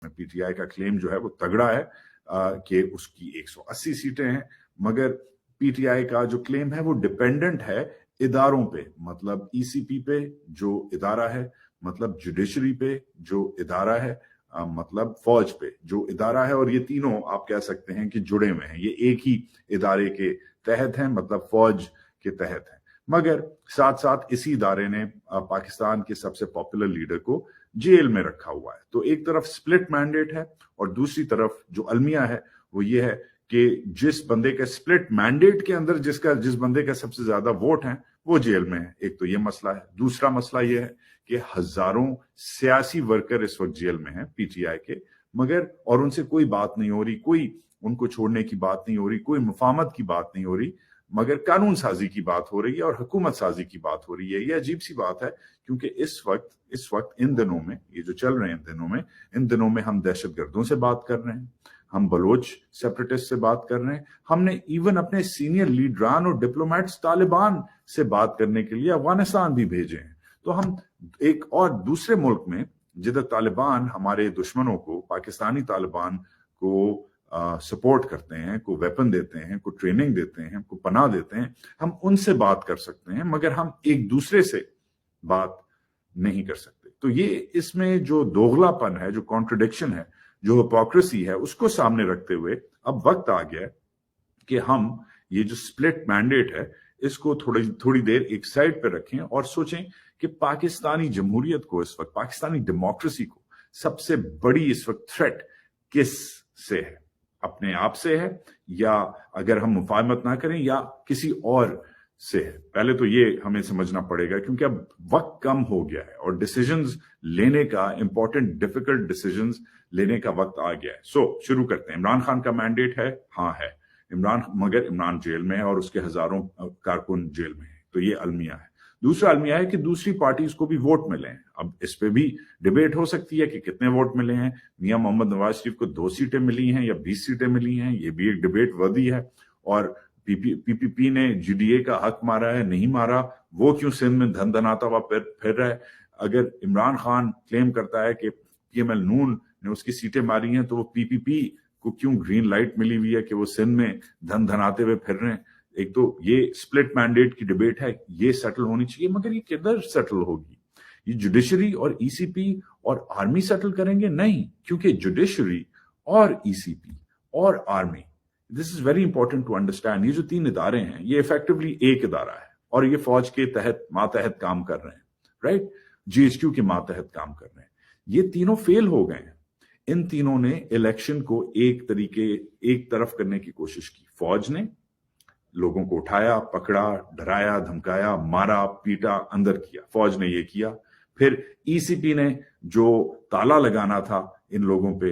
PTI का claim जो है वो तगड़ा है कि उसकी 180 सीटें हैं, मगर पीटीआई का जो क्लेम है वो डिपेंडेंट है इदारों पे, मतलब ईसीपी पे जो इदारा है, मतलब जुडिशरी पे जो इदारा है, मतलब फौज पे जो इदारा है, और ये तीनों आप कह सकते हैं कि जुड़े हुए हैं, ये एक ही इदारे के तहत हैं, मतलब फौज के तहत है। मगर साथ साथ इसी इदारे ने पाकिस्तान के सबसे पॉपुलर लीडर को जेल में रखा हुआ है। तो एक तरफ स्प्लिट मैंडेट है और दूसरी तरफ जो अलमिया है वो ये है कि जिस बंदे के स्प्लिट मैंडेट के अंदर जिस बंदे का सबसे ज्यादा वोट है वो जेल में है। एक तो ये मसला है। दूसरा मसला ये है कि हजारों सियासी वर्कर इस वक्त जेल में हैं पीटीआई के, मगर और उनसे कोई बात नहीं हो रही, कोई उनको छोड़ने की बात नहीं हो रही, कोई मुफाहमत की बात नहीं हो रही, मगर कानून साजी की बात हो रही है और हुकूमत साजी की बात हो रही है। ये अजीब सी बात है, क्योंकि इस वक्त इन दिनों में, ये जो चल रहे हैं इन दिनों में हम दहशतगर्दों से बात कर रहे हैं, हम बलोच सेपरेटिस्ट से बात कर रहे हैं, हमने इवन अपने सीनियर लीडरान और डिप्लोमेट्स तालिबान से बात करने के लिए अफगानिस्तान भी भेजे हैं। तो हम एक और दूसरे मुल्क में जिधर तालिबान हमारे दुश्मनों को, पाकिस्तानी तालिबान को सपोर्ट करते हैं, को वेपन देते हैं, को ट्रेनिंग देते हैं, को पनाह देते हैं, हम उनसे बात कर सकते हैं, मगर हम एक दूसरे से बात नहीं कर सकते। तो ये इसमें जो दोगलापन है, जो कॉन्ट्रडिक्शन है, जो हिपोक्रेसी है, उसको सामने रखते हुए अब वक्त आ गया है कि हम ये जो स्प्लिट मैंडेट है इसको थोड़ी देर एक साइड पे रखें और सोचें कि पाकिस्तानी जमहूरियत को इस वक्त, पाकिस्तानी डेमोक्रेसी को सबसे बड़ी इस वक्त थ्रेट किस से है? अपने आप से है, या अगर हम मुफाहमत ना करें, या किसी और से है? पहले तो ये हमें समझना पड़ेगा, क्योंकि अब वक्त कम हो गया है और डिसीजंस लेने का, इंपॉर्टेंट डिफिकल्ट डिसीजंस लेने का वक्त आ गया है। सो शुरू करते हैं। इमरान खान का मैंडेट है, हाँ है मगर इमरान जेल में है और उसके हजारों कारकुन जेल में है। तो ये अलमिया है। दूसरा अलमिया है कि दूसरी पार्टीज को भी वोट मिले हैं। अब इस पे भी डिबेट हो सकती है कि कितने वोट मिले हैं। मियां मोहम्मद नवाज शरीफ को 2 सीटें मिली हैं या 20 सीटें मिली हैं, ये भी एक डिबेट वर्दी है। और पीपीपी ने जीडीए का हक मारा है, नहीं मारा, वो क्यों सिंध में धन धनाता हुआ फिर रहा है। अगर इमरान खान क्लेम करता है कि पीएमएल नून ने उसकी सीटें मारी हैं, तो वो पीपीपी को क्यों ग्रीन लाइट मिली हुई है कि वो सिंध में धन धनाते हुए फिर रहे हैं। एक तो ये स्प्लिट मैंडेट की डिबेट है, ये सेटल होनी चाहिए, मगर ये किधर सेटल होगी? ये जुडिशरी और ईसीपी और आर्मी सेटल करेंगे? नहीं, क्योंकि जुडिशरी और ईसीपी और army, this is very important to understand, ये जो 3 इदारे हैं ये इफेक्टिवली एक इदारा है और ये फौज के मातहत काम कर रहे हैं, राइट? जीएचक्यू के मातहत काम कर रहे हैं। ये तीनों फेल हो गए हैं। इन तीनों ने इलेक्शन को एक तरफ करने की कोशिश की। फौज ने लोगों को उठाया, पकड़ा, डराया, धमकाया, मारा, पीटा, अंदर किया, फौज ने ये किया। फिर ईसीपी ने जो ताला लगाना था इन लोगों पे,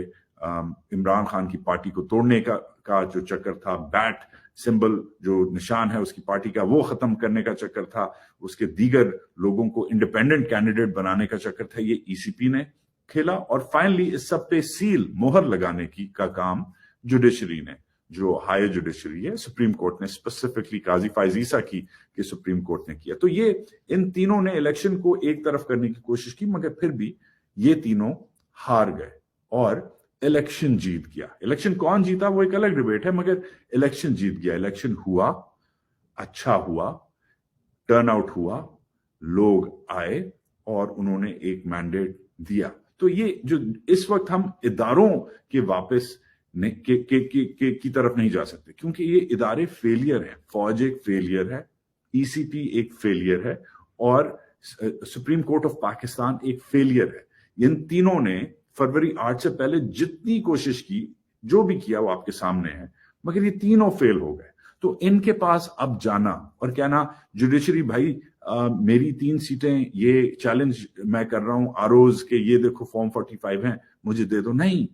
इमरान खान की पार्टी को तोड़ने का जो चक्कर था, बैट सिंबल जो निशान है उसकी पार्टी का, वो खत्म करने का चक्कर था, उसके दीगर लोगों को इंडिपेंडेंट कैंडिडेट बनाने का चक्कर था, ये ईसीपी ने खेला। और फाइनली इस सब पे सील, मोहर लगाने का काम जुडिशरी ने, जो हायर जुडिशरी है, सुप्रीम कोर्ट ने, स्पेसिफिकली काजी फायज ईसा की सुप्रीम कोर्ट ने किया। तो ये इन तीनों ने इलेक्शन को एक तरफ करने की कोशिश की, मगर फिर भी ये तीनों हार गए और इलेक्शन जीत गया। इलेक्शन कौन जीता वो एक अलग डिबेट है, मगर इलेक्शन जीत गया। इलेक्शन हुआ, अच्छा हुआ, टर्नआउट हुआ, लोग आए और उन्होंने एक मैंडेट दिया। तो ये जो इस वक्त हम इदारों के वापस की तरफ नहीं जा सकते, क्योंकि ये इदारे फेलियर है। फौज एक फेलियर है, ईसीपी एक फेलियर है और सुप्रीम कोर्ट ऑफ पाकिस्तान एक फेलियर है। इन तीनों ने फरवरी 8 से पहले जितनी कोशिश की, जो भी किया वो आपके सामने है, मगर ये तीनों फेल हो गए। तो इनके पास अब जाना और कहना जुडिशरी भाई मेरी 3 सीटें, ये चैलेंज मैं कर रहा हूं आरोज के, ये देखो फॉर्म 45 हैं, मुझे दे दो, नहीं।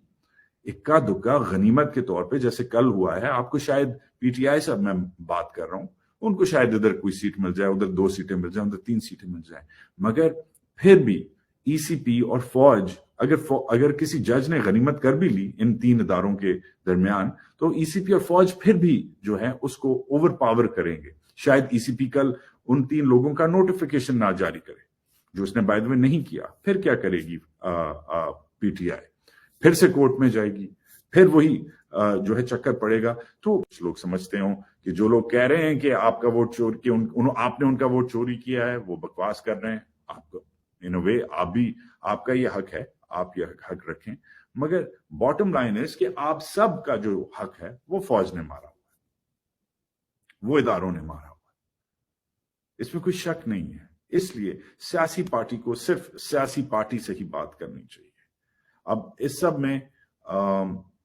इक्का दुक्का गनीमत के तौर पे, जैसे कल हुआ है, आपको शायद पीटीआई से मैं बात कर रहा हूं, उनको शायद इधर कोई सीट मिल जाए, उधर 2 सीटें मिल जाए, उधर 3 सीटें मिल जाए, मगर फिर भी ईसीपी और फौज, अगर किसी जज ने गनीमत कर भी ली इन 3 इदारों के दरमियान, तो ईसीपी और फौज फिर भी जो है उसको ओवर पावर करेंगे। शायद ईसीपी कल उन 3 लोगों का नोटिफिकेशन ना जारी करे, जो उसने बाय द वे नहीं किया। फिर क्या करेगी फिर से कोर्ट में जाएगी, फिर वही जो है चक्कर पड़ेगा। तो कुछ लोग समझते हो कि जो लोग कह रहे हैं कि आपका वोट चोरी कि आपने उनका वोट चोरी किया है, वो बकवास कर रहे हैं। आपको इन अ वे आपका ये हक है, आप ये हक रखें, मगर बॉटम लाइन है कि आप सब का जो हक है वो फौज ने मारा हुआ है, वो इदारों ने मारा हुआ है, इसमें कोई शक नहीं है। इसलिए सियासी पार्टी को सिर्फ सियासी पार्टी से ही बात करनी चाहिए। अब इस सब में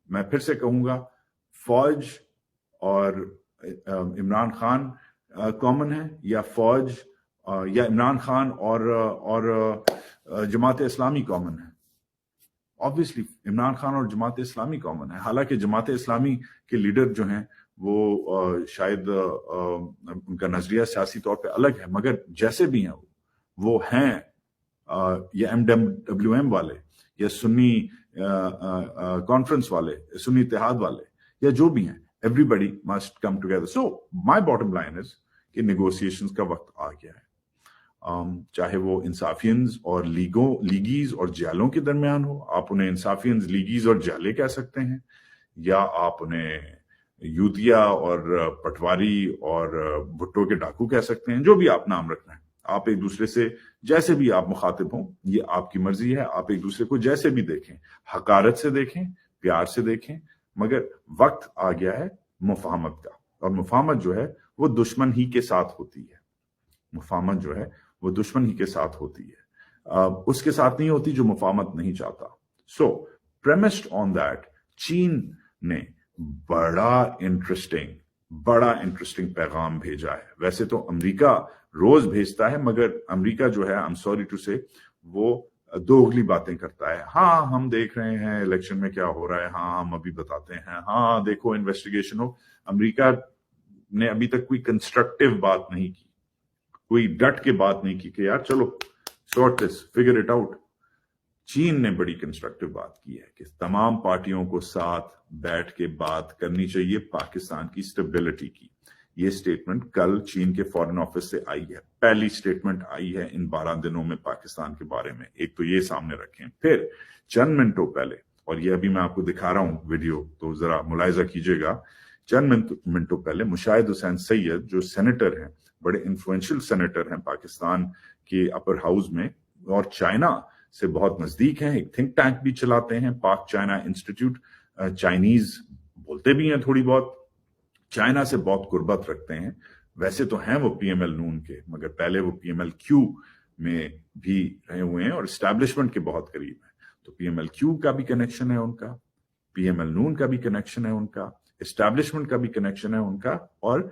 मैं फिर से कहूंगा, फौज और इमरान खान कॉमन है, या फौज या इमरान खान और जमात इस्लामी कॉमन है? ऑब्वियसली इमरान खान और जमात इस्लामी कॉमन है। हालांकि जमात इस्लामी के लीडर जो हैं वो शायद उनका नजरिया सियासी तौर पे अलग है, मगर जैसे भी हैं वो हैं या MWM वाले या सुन्नी कॉन्फ्रेंस वाले, सुन्नी इत्तेहाद वाले, या जो भी हैं, everybody must come together. So my bottom line is कि नेगोशिएशंस का वक्त आ गया है। चाहे वो इंसाफियंस और लीगीज और जालों के दरमियान हो, आप उन्हें इंसाफियंस, लीगीज और जाले कह सकते हैं, या आप उन्हें यूतिया और पटवारी और भुट्टो के डाकू कह सकते हैं, जो भी आप नाम रखना है। आप एक दूसरे से जैसे भी आप मुखातिब हों, ये आपकी मर्जी है। आप एक दूसरे को जैसे भी देखें, हकारत से देखें, प्यार से देखें, मगर वक्त आ गया है मुफाहमत का। और मुफाहमत जो है वो दुश्मन ही के साथ होती है। मुफाहमत जो है वो दुश्मन ही के साथ होती है, उसके साथ नहीं होती जो मुफाहमत नहीं चाहता। सो प्रेमिस्ड ऑन दैट, चीन ने बड़ा इंटरेस्टिंग पैगाम भेजा है। वैसे तो अमेरिका रोज भेजता है, मगर अमेरिका जो है, आई एम सॉरी टू से, वो दोगली बातें करता है। हाँ, हम देख रहे हैं इलेक्शन में क्या हो रहा है, हाँ हम अभी बताते हैं, हाँ देखो इन्वेस्टिगेशन हो। अमेरिका ने अभी तक कोई कंस्ट्रक्टिव बात नहीं की, कोई डट के बात नहीं की कि यार चलो sort this, figure it out. चीन ने बड़ी कंस्ट्रक्टिव बात की है कि तमाम पार्टियों को साथ बैठ के बात करनी चाहिए पाकिस्तान की स्टेबिलिटी की। ये स्टेटमेंट कल चीन के फॉरेन ऑफिस से आई है, पहली स्टेटमेंट आई है इन 12 दिनों में पाकिस्तान के बारे में। एक तो ये सामने रखें। फिर चंद मिनटों पहले, और ये अभी मैं आपको दिखा रहा हूं वीडियो, तो जरा मुलाहिजा कीजिएगा, चंद मिनटों पहले मुशाहिद हुसैन सैयद, जो सेनेटर हैं, बड़े इन्फ्लुएंशियल सेनेटर हैं पाकिस्तान के अपर हाउस में, और चाइना से बहुत नजदीक हैं, एक थिंक टैंक भी चलाते हैं, पाक चाइना इंस्टीट्यूट। चाइनीज बोलते भी हैं थोड़ी बहुत, चाइना से बहुत कुर्बत रखते हैं। वैसे तो हैं वो PML नून के, मगर पहले वो PMLQ में भी रहे हुए हैं और एस्टैब्लिशमेंट के बहुत करीब हैं। तो PMLQ का भी कनेक्शन है उनका, PML नून का भी कनेक्शन है उनका, एस्टैब्लिशमेंट का भी कनेक्शन है उनका, और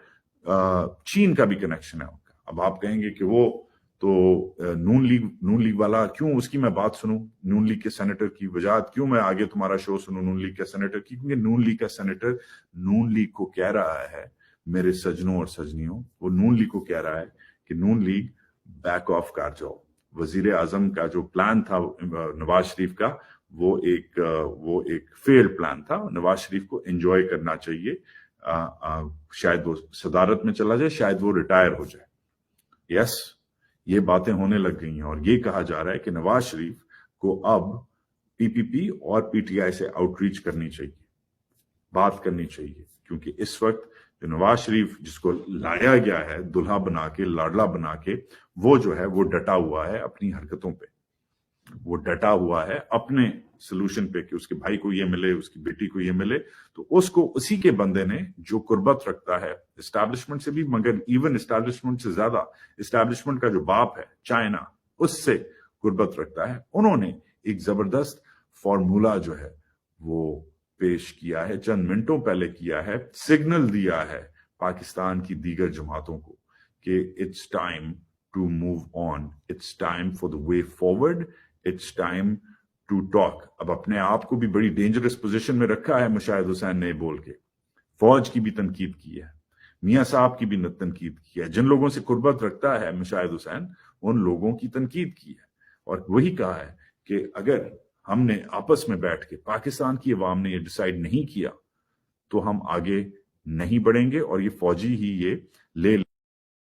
चीन का भी कनेक्शन है उनका। अब आप कहेंगे कि वो तो नून लीग वाला, क्यों उसकी मैं बात सुनूं, नून लीग के सेनेटर की वजाहत क्यों मैं आगे तुम्हारा शो सुनूं नून लीग के सेनेटर की? क्योंकि नून लीग का सेनेटर नून लीग को कह रहा है, मेरे सजनों और सजनियों, वो नून लीग को कह रहा है कि नून लीग बैक ऑफ कर जाओ। वजीर आजम का जो प्लान था नवाज शरीफ का, वो एक फेल्ड प्लान था। नवाज शरीफ को एंजॉय करना चाहिए, शायद वो सदारत में चला जाए, शायद वो रिटायर हो जाए। यस, ये बातें होने लग गई हैं, और ये कहा जा रहा है कि नवाज शरीफ को अब PPP और PTI से आउटरीच करनी चाहिए, बात करनी चाहिए, क्योंकि इस वक्त जो नवाज शरीफ, जिसको लाया गया है दुल्हा बना के, लाडला बना के, वो जो है वो डटा हुआ है अपनी हरकतों पे, वो डटा हुआ है अपने सोल्यूशन पे कि उसके भाई को ये मिले, उसकी बेटी को ये मिले। तो उसको, उसी के बंदे ने जो कुर्बत रखता है एस्टैब्लिशमेंट से भी, मगर इवन एस्टैब्लिशमेंट से ज्यादा एस्टैब्लिशमेंट का जो बाप है चाइना, उससे कुर्बत रखता है, उन्होंने एक जबरदस्त फॉर्मूला जो है वो पेश किया है, चंद मिनटों पहले किया है, सिग्नल दिया है पाकिस्तान की दीगर जमातों को कि it's time to move on, it's time for the way forward, it's time to talk. अब अपने आप को भी बड़ी डेंजरस पोजीशन में रखा है मुशाहिद हुसैन ने बोल के, फौज की भी तनकीद की है, मियां साहब की भी तनकीद की है, जिन लोगों से कुर्बत रखता है मुशाहिद हुसैन, उन लोगों की तनकीद की है, और वही कहा है कि अगर हमने आपस में बैठ के, पाकिस्तान की अवाम ने ये डिसाइड नहीं किया, तो हम आगे नहीं बढ़ेंगे, और ये फौजी ही ये ले